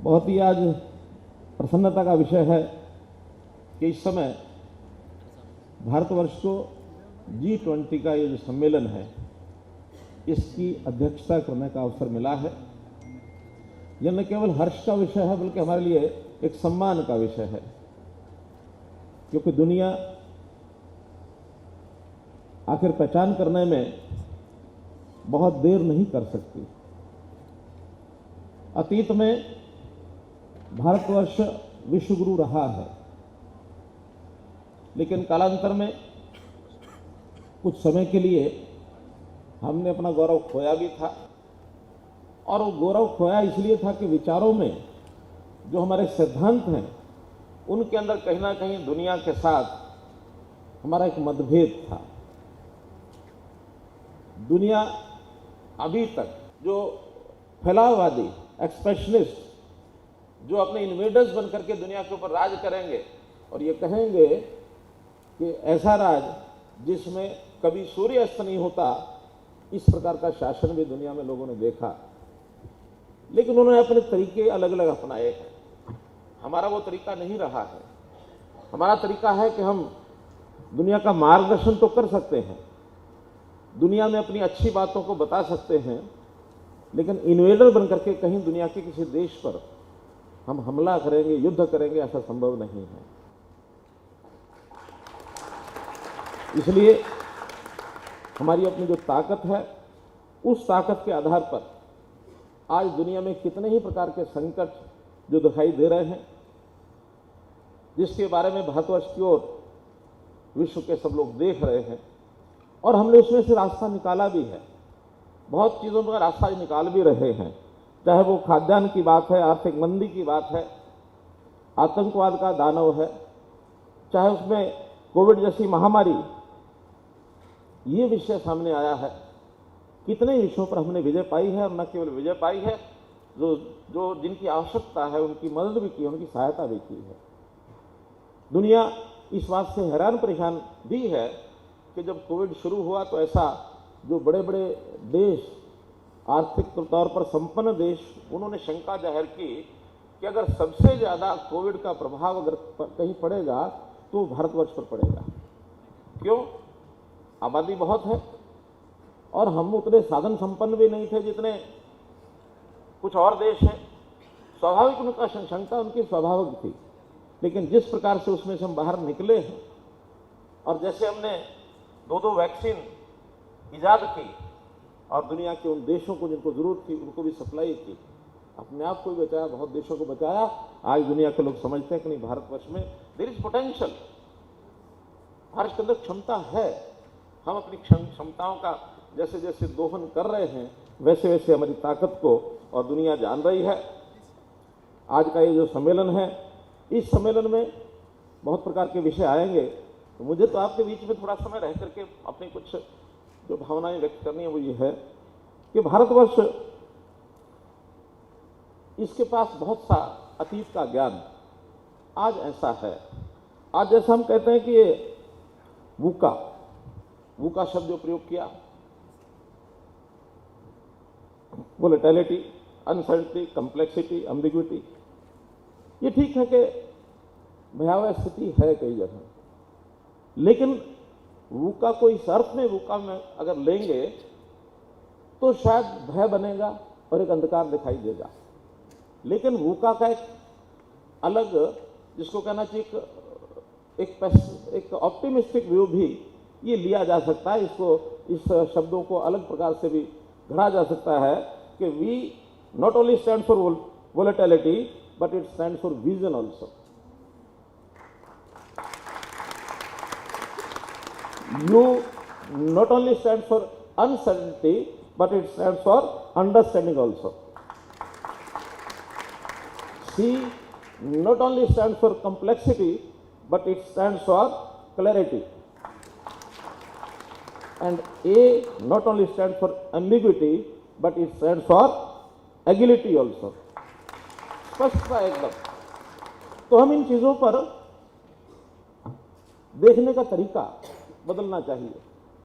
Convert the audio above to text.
बहुत ही आज प्रसन्नता का विषय है कि इस समय भारतवर्ष को G20 का ये जो सम्मेलन है इसकी अध्यक्षता करने का अवसर मिला है। यह न केवल हर्ष का विषय है बल्कि हमारे लिए एक सम्मान का विषय है, क्योंकि दुनिया आखिर पहचान करने में बहुत देर नहीं कर सकती। अतीत में भारतवर्ष विश्वगुरु रहा है, लेकिन कालांतर में कुछ समय के लिए हमने अपना गौरव खोया भी था। और वो गौरव खोया इसलिए था कि विचारों में जो हमारे सिद्धांत हैं उनके अंदर कहीं ना कहीं दुनिया के साथ हमारा एक मतभेद था। दुनिया अभी तक जो फैलाववादी एक्सप्रेशनिस्ट जो अपने इन्वेडर्स बनकर के दुनिया के ऊपर राज करेंगे और ये कहेंगे कि ऐसा राज जिसमें कभी सूर्य अस्त नहीं होता, इस प्रकार का शासन भी दुनिया में लोगों ने देखा, लेकिन उन्होंने अपने तरीके अलग अलग अपनाए हैं। हमारा वो तरीका नहीं रहा है। हमारा तरीका है कि हम दुनिया का मार्गदर्शन तो कर सकते हैं, दुनिया में अपनी अच्छी बातों को बता सकते हैं, लेकिन इन्वेडर बनकर के कहीं दुनिया के किसी देश पर हम हमला करेंगे, युद्ध करेंगे, ऐसा संभव नहीं है। इसलिए हमारी अपनी जो ताकत है, उस ताकत के आधार पर आज दुनिया में कितने ही प्रकार के संकट जो दिखाई दे रहे हैं, जिसके बारे में भारतवर्ष की ओर विश्व के सब लोग देख रहे हैं, और हमने उसमें से रास्ता निकाला भी है। बहुत चीज़ों पर रास्ता निकाल भी रहे हैं, चाहे वो खाद्यान्न की बात है, आर्थिक मंदी की बात है, आतंकवाद का दानव है, चाहे उसमें कोविड जैसी महामारी, ये विषय सामने आया है। कितने विषयों पर हमने विजय पाई है, और न केवल विजय पाई है, जो जिनकी आवश्यकता है उनकी मदद भी की, उनकी सहायता भी की है। दुनिया इस बात से हैरान परेशान भी है कि जब कोविड शुरू हुआ तो ऐसा जो बड़े बड़े देश, आर्थिक तौर पर संपन्न देश, उन्होंने शंका जाहिर की कि अगर सबसे ज़्यादा कोविड का प्रभाव अगर कहीं पड़ेगा तो भारतवर्ष पर पड़ेगा। क्यों? आबादी बहुत है और हम उतने साधन संपन्न भी नहीं थे जितने कुछ और देश हैं। स्वाभाविक उनका शंका उनकी स्वाभाविक थी, लेकिन जिस प्रकार से उसमें से हम बाहर निकले हैं और जैसे हमने दो वैक्सीन ईजाद की और दुनिया के उन देशों को जिनको जरूरत थी उनको भी सप्लाई की, अपने आप को भी बचाया, बहुत देशों को बचाया। आज दुनिया के लोग समझते हैं कि नहीं, भारतवर्ष में देयर इज पोटेंशियल, भारत के अंदर क्षमता है। हम अपनी क्षमताओं का जैसे जैसे दोहन कर रहे हैं वैसे वैसे हमारी ताकत को और दुनिया जान रही है। आज का ये जो सम्मेलन है, इस सम्मेलन में बहुत प्रकार के विषय आएंगे, तो मुझे तो आपके बीच में थोड़ा समय रह करके अपनी कुछ जो भावनाएं व्यक्त करनी है वो ये है कि भारतवर्ष, इसके पास बहुत सा अतीत का ज्ञान आज ऐसा है। आज जैसा हम कहते हैं कि ये वूका शब्द जो प्रयोग किया, वोलेटिलिटी, अनसर्टेनिटी, कॉम्प्लेक्सिटी, एम्बिग्विटी, ये ठीक है कि भयावह स्थिति है कई जगह, लेकिन वूका को इस अर्थ में वूका में अगर लेंगे तो शायद भय बनेगा और एक अंधकार दिखाई देगा। लेकिन वूका का एक अलग, जिसको कहना चाहिए एक ऑप्टिमिस्टिक व्यू भी ये लिया जा सकता है। इसको, इस शब्दों को अलग प्रकार से भी गढ़ा जा सकता है कि we not only stand for volatility but it stand for vision also. You not only stand for uncertainty, but it stands for understanding also. C not only stands for complexity, but it stands for clarity. And A not only stands for ambiguity, but it stands for agility also. स्पष्ट था एकदम। तो हम इन चीजों पर देखने का तरीका बदलना चाहिए।